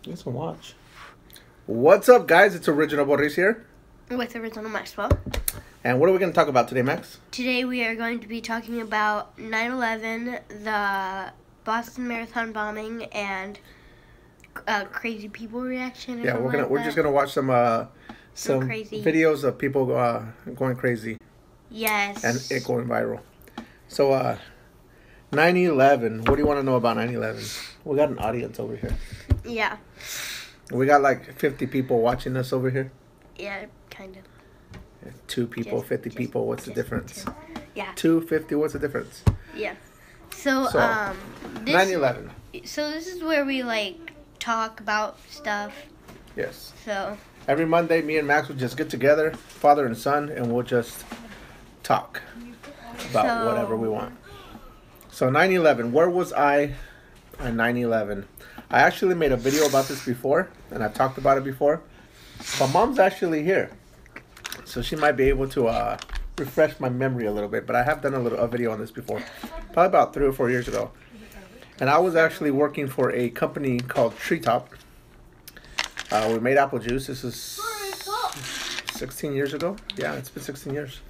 Let's watch. What's up, guys? It's Original Boris here. With Original Maxwell. And what are we going to talk about today, Max? Today we are going to be talking about 9/11, the Boston Marathon bombing, and crazy people reaction. Yeah, we're just gonna watch some videos of people going crazy. Yes. And it going viral. So 9/11. What do you want to know about 9/11? We got an audience over here. Yeah. We got like 50 people watching us over here. Yeah, kind of. 2 people, 50 people. What's the difference? 2. Yeah. 250. What's the difference? Yeah. So 9/11. So this is where we talk about stuff. Yes. So every Monday, me and Max will just get together, father and son, and we'll just talk about whatever we want. So 9/11. Where was I on 9/11? I actually made a video about this before, and I've talked about it before. But Mom's actually here, so she might be able to refresh my memory a little bit. But I have done a video on this before, probably about 3 or 4 years ago. And I was actually working for a company called Treetop. We made apple juice. This is 16 years ago. Yeah, it's been 16 years.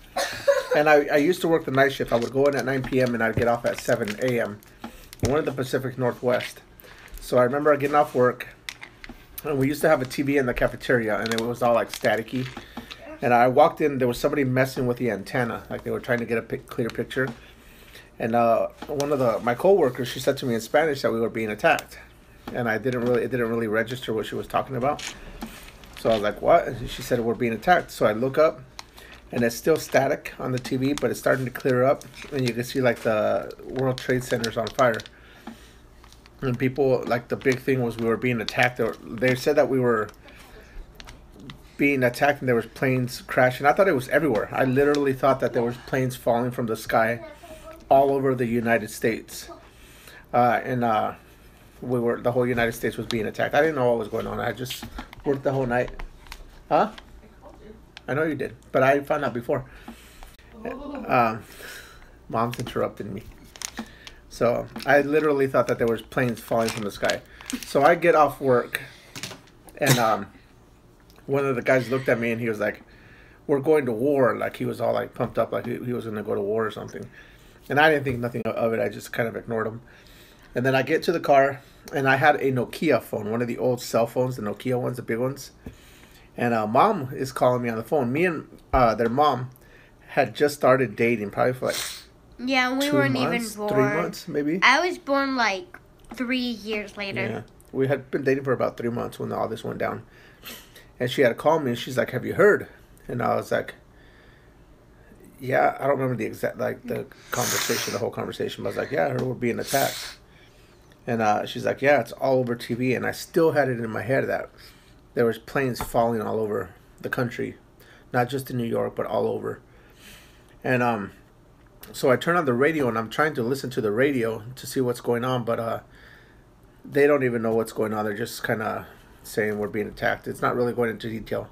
And I used to work the night shift. I would go in at 9 p.m. and I'd get off at 7 a.m. We're in the Pacific Northwest. So I remember getting off work, and we used to have a TV in the cafeteria, and it was all staticky. And I walked in, there was somebody messing with the antenna, like they were trying to get a clear picture. And one of my coworkers, she said to me in Spanish that we were being attacked, and it didn't really register what she was talking about. So I was like, "What?" And she said we're being attacked. So I look up, and it's still static on the TV, but it's starting to clear up, and you can see the World Trade Center's on fire. And people, the big thing was we were being attacked. They said that we were being attacked and there was planes crashing. I thought it was everywhere. I literally thought that there was planes falling from the sky all over the United States. The whole United States was being attacked. I didn't know what was going on. I just worked the whole night. Huh? I know you did, but I found out before. Mom's interrupting me. So I literally thought that there was planes falling from the sky. So I get off work, and one of the guys looked at me and he was like, "We're going to war." Like he was all pumped up, like he was going to go to war or something. And I didn't think nothing of it. I just kind of ignored him. And then I get to the car, and I had a Nokia phone, one of the old cell phones, the Nokia ones, the big ones. And Mom is calling me on the phone. Me and their mom had just started dating, probably for yeah, we 2 weren't months, even born. 3 months, maybe. I was born 3 years later. Yeah, we had been dating for about 3 months when all this went down. And she had to call me, and she's like, "Have you heard?" And I was like, "Yeah." I don't remember the exact the conversation, the whole conversation. But I was like, "Yeah, I heard we're being attacked." And she's like, "Yeah, it's all over TV." And I still had it in my head that there was planes falling all over the country, not just in New York, but all over. And so I turn on the radio, and I'm trying to listen to the radio to see what's going on, but they don't even know what's going on. They're just kind of saying we're being attacked. It's not really going into detail.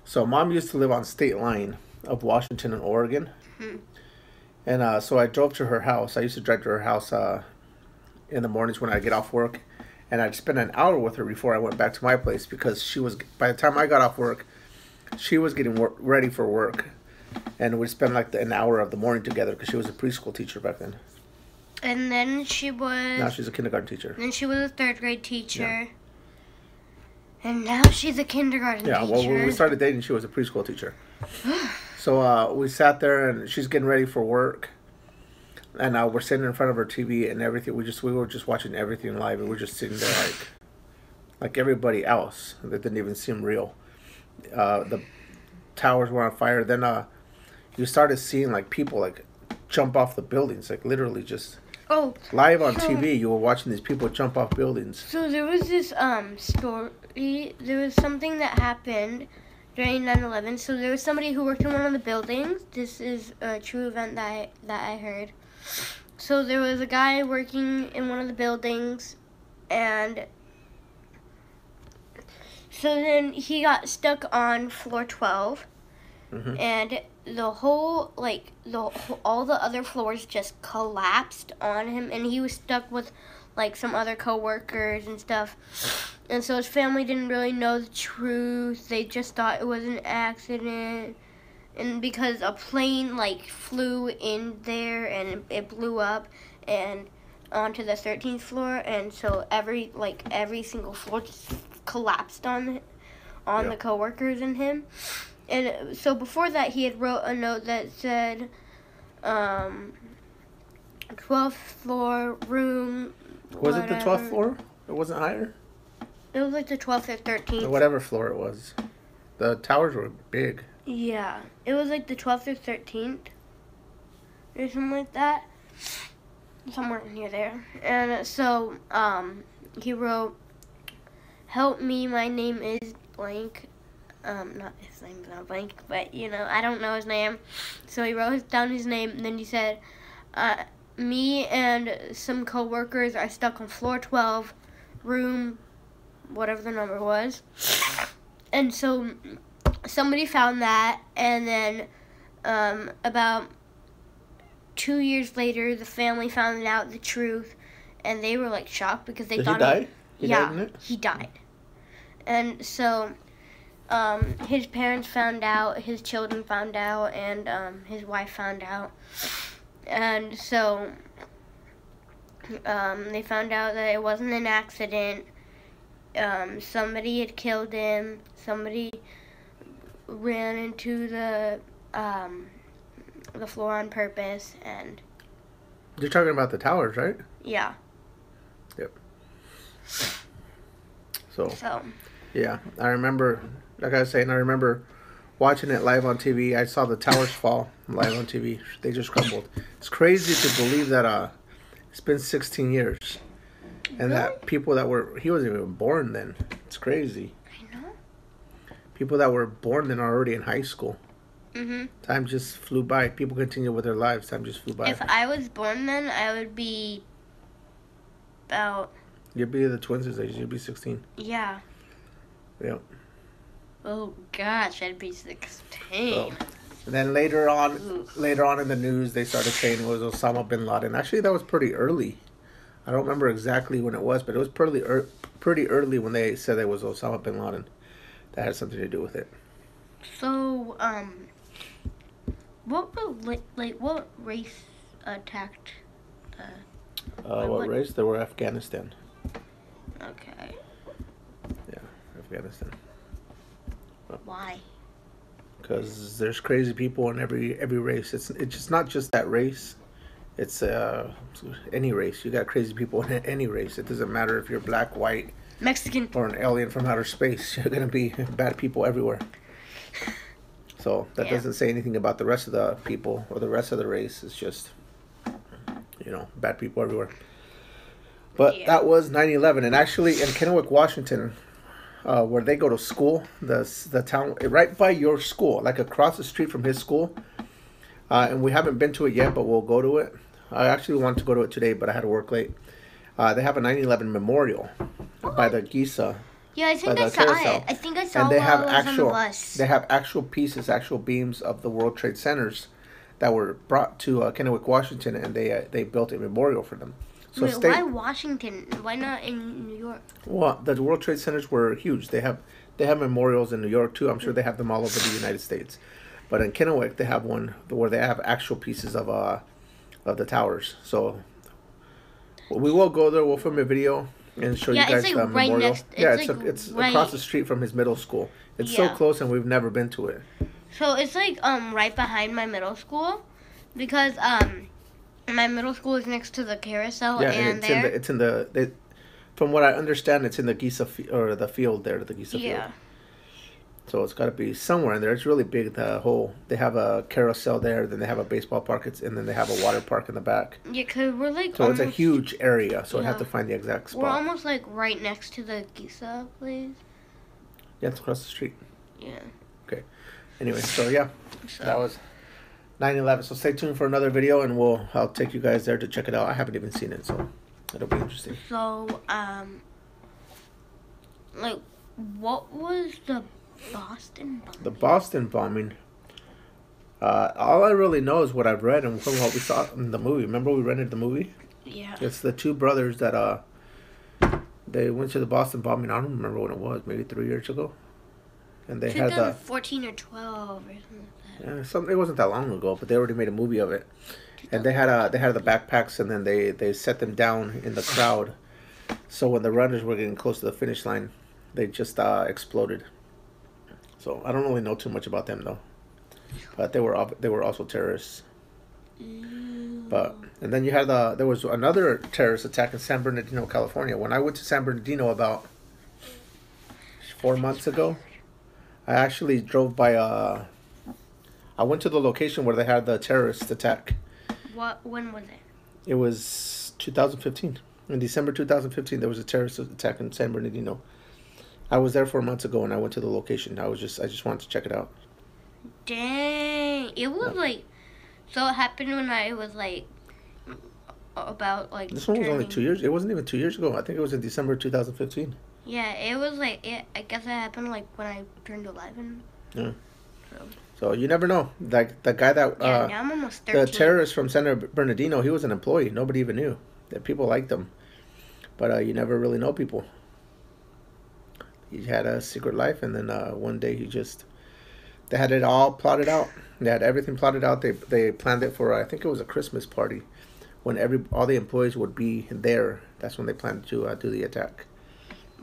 So Mom used to live on state line of Washington and Oregon. Hmm. And so I drove to her house. I used to drive to her house in the mornings when I get off work. And I'd spend an hour with her before I went back to my place, because by the time I got off work, she was getting ready for work. And we'd spend an hour of the morning together, because she was a preschool teacher back then. And then she was... Now she's a kindergarten teacher. Then she was a 3rd grade teacher. Yeah. And now she's a kindergarten teacher. Yeah, well, when we started dating, she was a preschool teacher. So we sat there, and she's getting ready for work. And we're sitting in front of her TV and everything. We were just watching everything live, and we're just sitting there like everybody else. That didn't even seem real. The towers were on fire. Then you started seeing people jump off the buildings, literally just live on TV. You were watching these people jump off buildings. So there was this story. There was something that happened during 9/11. So there was somebody who worked in one of the buildings. This is a true event that I heard. So there was a guy working in one of the buildings, and so then he got stuck on floor 12. Mm-hmm. And all the other floors just collapsed on him, and he was stuck with like some other co-workers and stuff. And so his family didn't really know the truth. They just thought it was an accident. And because a plane like flew in there and it blew up and onto the 13th floor, and so every single floor just collapsed on the coworkers and him. And so before that, he had wrote a note that said, 12th floor room. Was it the 12th floor? It wasn't higher? It was like the 12th or 13th. Or whatever floor it was. The towers were big. Yeah. It was like the 12th or 13th. Or something like that. Somewhere near there. And so, he wrote, "Help me, my name is blank." Not his name's not blank, but, I don't know his name. So he wrote down his name, and then he said, "Me and some co-workers are stuck on floor 12, room, whatever the number was." And so somebody found that, and then about 2 years later, the family found out the truth, and they were like shocked because they thought he died. He died. And so his parents found out, his children found out, and his wife found out. And so they found out that it wasn't an accident. Somebody had killed him. Somebody ran into the floor on purpose, and you're talking about the towers, right? Yeah. Yep. So yeah, I remember, like I was saying, I remember watching it live on TV. I saw the towers fall live on TV. They just crumbled. It's crazy to believe that it's been 16 years. And that people that were, he wasn't even born then. It's crazy. I know. People that were born then are already in high school. Mhm. Time just flew by. People continue with their lives. Time just flew by. If I was born then, I would be about... You'd be the twins' age. You'd be 16. Yeah. Yep. Oh gosh, I'd be 16. So, and then later on in the news, they started saying it was Osama bin Laden. Actually, that was pretty early. I don't remember exactly when it was, but it was pretty early when they said it was Osama bin Laden. That had something to do with it. So, what race attacked? What race? They were Afghanistan. Okay. Yeah, Afghanistan. Why? Because there's crazy people in every race. It's just not just that race. It's any race. You got crazy people in any race. It doesn't matter if you're black, white, Mexican, or an alien from outer space. You're gonna be bad people everywhere. So that doesn't say anything about the rest of the people or the rest of the race. It's just, bad people everywhere. But that was 9/11, and actually in Kennewick, Washington, where they go to school, the town right by your school, like across the street from his school. And we haven't been to it yet, but we'll go to it. I actually wanted to go to it today, but I had to work late. They have a 9/11 memorial by the Giza. Yeah, I think I saw it. I think I saw it while I was on the bus. They have actual pieces, actual beams of the World Trade Centers that were brought to Kennewick, Washington, and they built a memorial for them. So wait, why Washington? Why not in New York? Well, the World Trade Centers were huge. They have memorials in New York too. I'm sure they have them all over the United States. But in Kennewick, they have one where they have actual pieces of the towers. So we will go there. We'll film a video and show you guys the memorial. It's across the street from his middle school. It's so close, and we've never been to it. So it's like right behind my middle school, because my middle school is next to the carousel. Yeah, and it's in the. From what I understand, it's in the Giza or the field there, the Giza field. So it's got to be somewhere in there. It's really big. They have a carousel there, then they have a baseball park, and then they have a water park in the back. Yeah, because we're like. So it's a huge area. So I have to find the exact spot. We're almost like right next to the Giza place. Yeah, it's across the street. Yeah. Okay. Anyway, so yeah, that was 9/11. So stay tuned for another video, and I'll take you guys there to check it out. I haven't even seen it, so it'll be interesting. So what was the Boston bombing? The Boston bombing. All I really know is what I've read and from what we saw in the movie. Remember we rented the movie? Yeah. It's the two brothers that they went to the Boston bombing. I don't remember when it was. Maybe 3 years ago. And they had the 14 or 12 or something like that. It wasn't that long ago, but they already made a movie of it. And they had the backpacks, and then they set them down in the crowd. So when the runners were getting close to the finish line, they just exploded. So I don't really know too much about them though. But they were also terrorists. And then you had there was another terrorist attack in San Bernardino, California. When I went to San Bernardino about 4 months ago, I actually drove by I went to the location where they had the terrorist attack. When was it? It was 2015. In December 2015, there was a terrorist attack in San Bernardino. I was there 4 months ago, and I went to the location. I just wanted to check it out. Dang, it was like, so it happened when I was like, about like. This one was only 2 years. It wasn't even 2 years ago. I think it was in December 2015. Yeah, it was like I guess it happened like when I turned 11. Yeah. So you never know. Like the guy that now I'm almost 13. the terrorist from San Bernardino, he was an employee. Nobody even knew that people liked him. But you never really know people. He had a secret life, and then one day they had it all plotted out. They had everything plotted out. They planned it for I think it was a Christmas party, when all the employees would be there. That's when they planned to do the attack.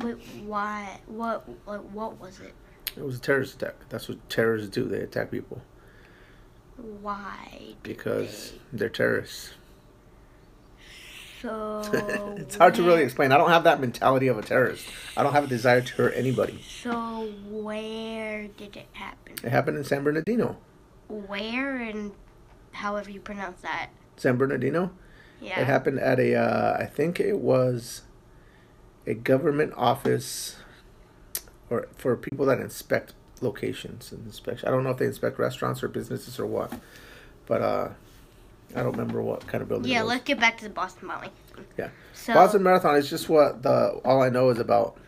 Wait, why? What was it? It was a terrorist attack. That's what terrorists do. They attack people. Why? Because they're terrorists. So it's hard to really explain. I don't have that mentality of a terrorist. I don't have a desire to hurt anybody. So where did it happen? It happened in San Bernardino. Where, and however you pronounce that? San Bernardino? Yeah. It happened at I think it was a government office, or for people that inspect locations and inspection. I don't know if they inspect restaurants or businesses or what, but I don't remember what kind of building. Yeah, it was. let's get back to the Boston bombing. Yeah, so, Boston Marathon is just all I know is about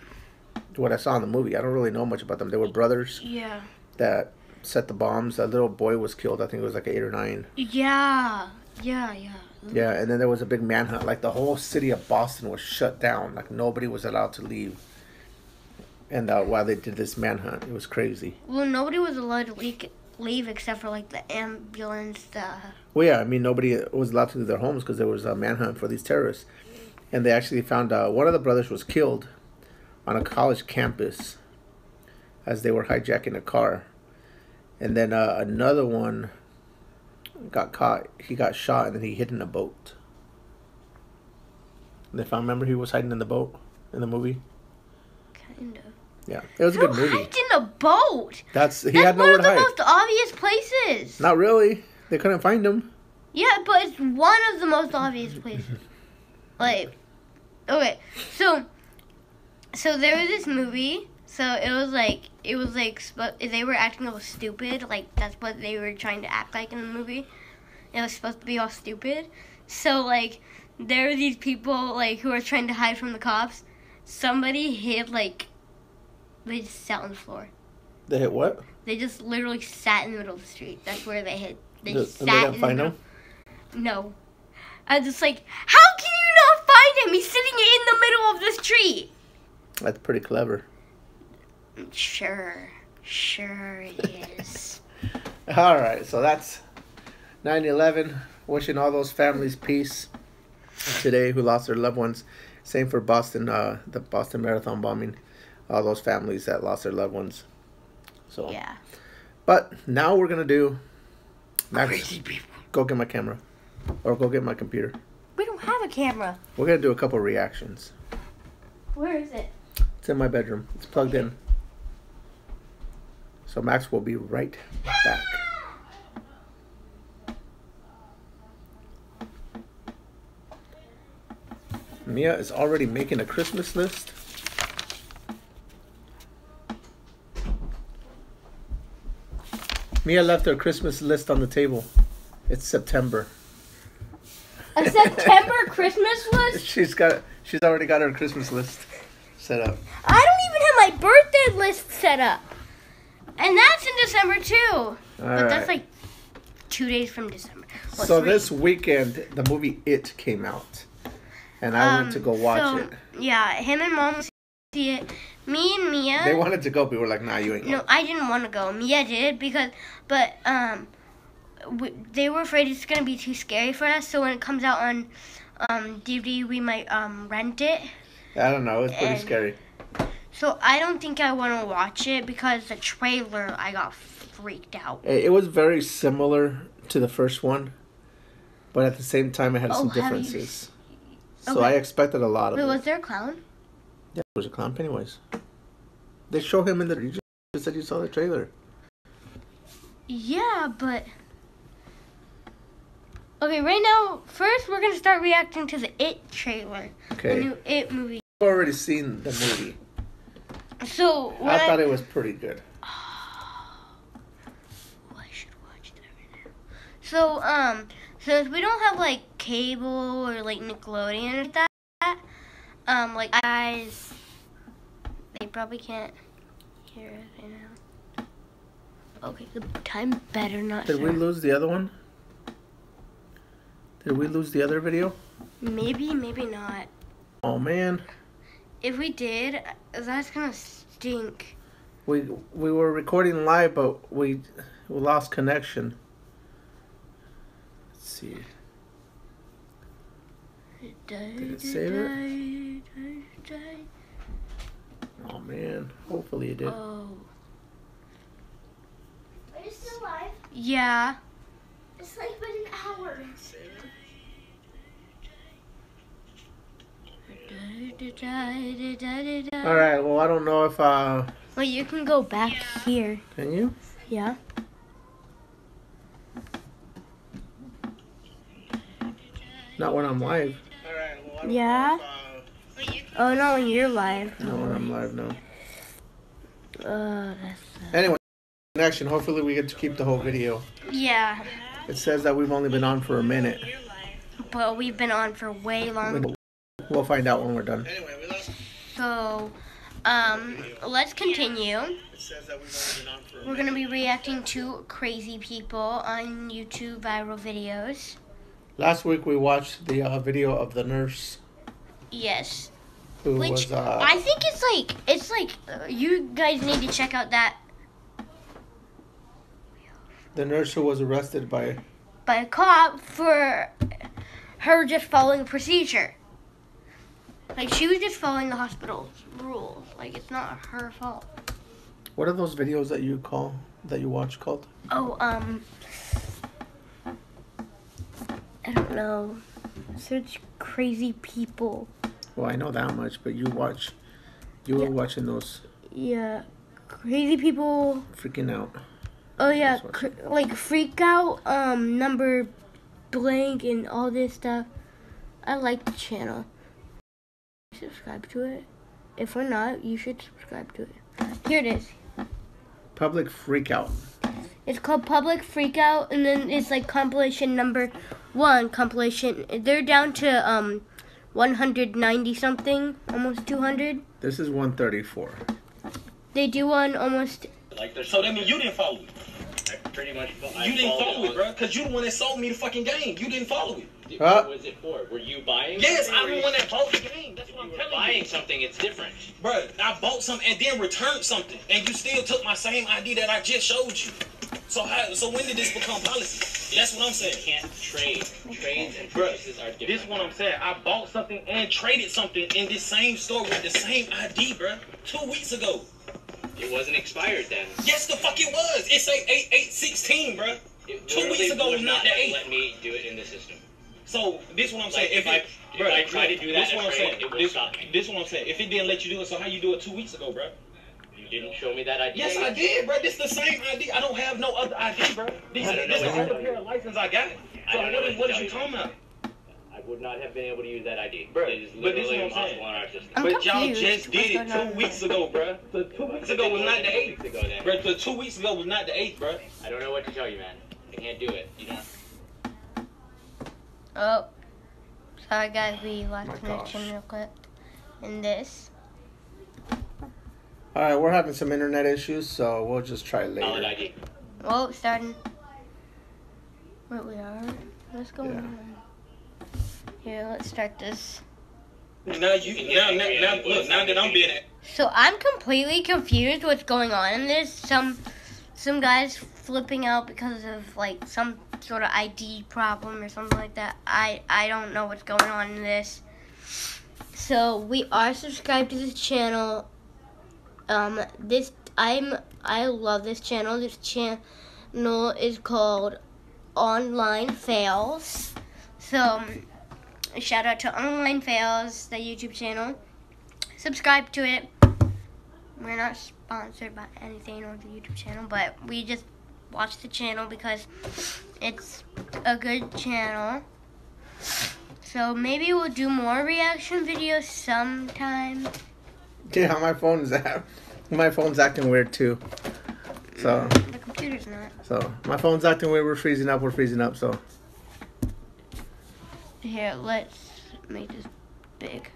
what I saw in the movie. I don't really know much about them. They were brothers. Yeah. That set the bombs. A little boy was killed. I think it was like 8 or 9. Yeah. Yeah, and then there was a big manhunt. Like the whole city of Boston was shut down. Like nobody was allowed to leave. And while they did this manhunt, it was crazy. Well, nobody was allowed to leave except for like the ambulance. Well, yeah, I mean nobody was allowed to leave their homes because there was a manhunt for these terrorists. And they actually found one of the brothers was killed on a college campus as they were hijacking a car. And then another one got caught. He got shot and then he hid in a boat. And if I remember, he was hiding in the boat in the movie. Kind of. Yeah, it was a good movie. Hiked in a boat. He had nowhere to hide. That's one of the most obvious places. Not really. They couldn't find him. Yeah, but it's one of the most obvious places. Like, okay, so there was this movie. So it was like they were acting all stupid. Like that's what they were trying to act like in the movie. It was supposed to be all stupid. So like there were these people like who were trying to hide from the cops. Somebody hid they just sat on the floor. They hit what? They just literally sat in the middle of the street. That's where they hid. They didn't find him? No. I was just like, how can you not find him? He's sitting in the middle of the street. That's pretty clever. Sure it is. All right, so that's 9/11. Wishing all those families peace today who lost their loved ones. Same for Boston, the Boston Marathon bombing. All those families that lost their loved ones. So yeah. But now we're gonna do. Crazy people. Go get my camera, or go get my computer. We don't have a camera. We're gonna do a couple reactions. Where is it? It's in my bedroom. It's plugged in. So Max will be right back. Mia is already making a Christmas list. Mia left her Christmas list on the table. It's September. A September Christmas list? She's already got her Christmas list set up. I don't even have my birthday list set up. And that's in December too. But that's like 2 days from December. Well, so this weekend, the movie It came out. And I went to go watch it. Yeah, him and Mom see it. Me and Mia. They wanted to go, but we were like, nah, you ain't going. No, I didn't want to go. Mia did but they were afraid it's gonna be too scary for us. So when it comes out on DVD, we might rent it. I don't know. It's pretty scary. So I don't think I want to watch it because the trailer, I got freaked out. It was very similar to the first one, but at the same time, it had some differences. So I expected a lot of it. Was there a clown? Yeah, there was a clown, Pennywise. They show him in the... You just said you saw the trailer. Yeah, but... Okay, right now, first we're going to start reacting to the It trailer. Okay. The new It movie. I've already seen the movie. So, I thought it was pretty good. I should watch that right now. So, since we don't have, like, cable or, like, Nickelodeon or that, like, guys, they probably can't hear it right now. Okay, the time better not. Did we lose the other one? Did we lose the other video? Maybe, maybe not. Oh, man. If we did, that's gonna stink. We were recording live, but we lost connection. Let's see. Did it save it? Oh man, hopefully it did. Oh. Are you still alive? Yeah. It's like been an hour. Alright, well I don't know if Wait, you can go back here. Can you? Yeah. Not when I'm live. Yeah. Oh no, when you're live. Not when I'm live, no. That's Anyway, connection. Hopefully we get to keep the whole video. yeah. It says that we've only been on for a minute. But we've been on for way longer. We'll find out when we're done. So, let's continue. We're gonna be reacting to crazy people on YouTube viral videos. Last week we watched the video of the nurse Yes. who Which was I think it's like you guys need to check out that the nurse who was arrested by a cop for her just following a procedure. Like she was just following the hospital's rules. Like it's not her fault. What are those videos that you watch called? Oh, I don't know. Search crazy people. Well, I know that much, but you were watching those. Yeah, crazy people. Freaking out. Oh yeah, like freak out, number blank and all this stuff. I like the channel. Subscribe to it. If we're not, you should subscribe to it. Here it is. Public Freakout. It's called Public Freakout, and then it's like compilation number 1 compilation. They're down to 190 something, almost 200. This is 134. They do one almost. Like so that means you didn't follow it. I pretty much. You didn't follow it, bro, because you the one that sold me the fucking game. You didn't follow it. What was it for? Were you buying? Yes, something, I'm the one that bought the game. That's what I'm you were telling buying you. something. It's different. Bro, I bought something and then returned something, and you still took my same ID that I just showed you. So when did this become policy? That's what I'm saying. You can't trade. Trades and Bro, purchases are different. this is what I'm saying. I bought something and traded something in this same store with the same ID, bro. 2 weeks ago. It wasn't expired then. Yes, the fuck it was. It say 8/8/16, bro. It 2 weeks ago would was not the have 8th. let me do it in the system. So this is what I'm saying. Like, if I try to do that this in what a I'm trade, saying. it will This stop me. is what I'm saying. If it didn't let you do it, so how you do it 2 weeks ago, bro? You didn't show me that ID. Yes, I did, bro. This the same ID. I don't have no other ID, bro. This I don't know is the what only pair of license I got. I So don't know what what is to you tell talking you. about? I would not have been able to use that ID. Bro, It is but this is literally what I'm saying. impossible in our system. I'm But y'all confused. just did it What's going 2 on? weeks ago, bro. The 2 weeks ago was not the 2 8th. weeks ago then. Bro, the 2 weeks ago was not the 8th, bro. I don't know what to tell you, man. I can't do it. You don't. Oh, sorry guys, we lost My connection gosh. real quick. And this. All right, we're having some internet issues, so we'll just try Valid later. ID. Oh, starting. Where we are? What's going Yeah. on? Here, let's start this. Now look, now that I'm being So I'm completely confused what's going on in this. Some guys flipping out because of like some sort of ID problem or something like that. I don't know what's going on in this. So we are subscribed to this channel. I love this channel. This channel is called Online Fails. So shout out to Online Fails, the YouTube channel. Subscribe to it. We're not sponsored by anything on the YouTube channel, but we just watch the channel because it's a good channel. So maybe we'll do more reaction videos sometime. Yeah, my phone's acting weird too. So The computer's not. So my phone's acting weird. We're freezing up. So Here, let's make this big.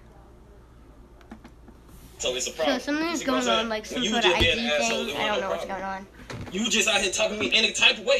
so it's a So problem. something's You see what I'm going on, saying? like some You sort of just be ID an asshole, thing. it I don't wasn't know a what's problem. going on. You just out here talking to me any type of way.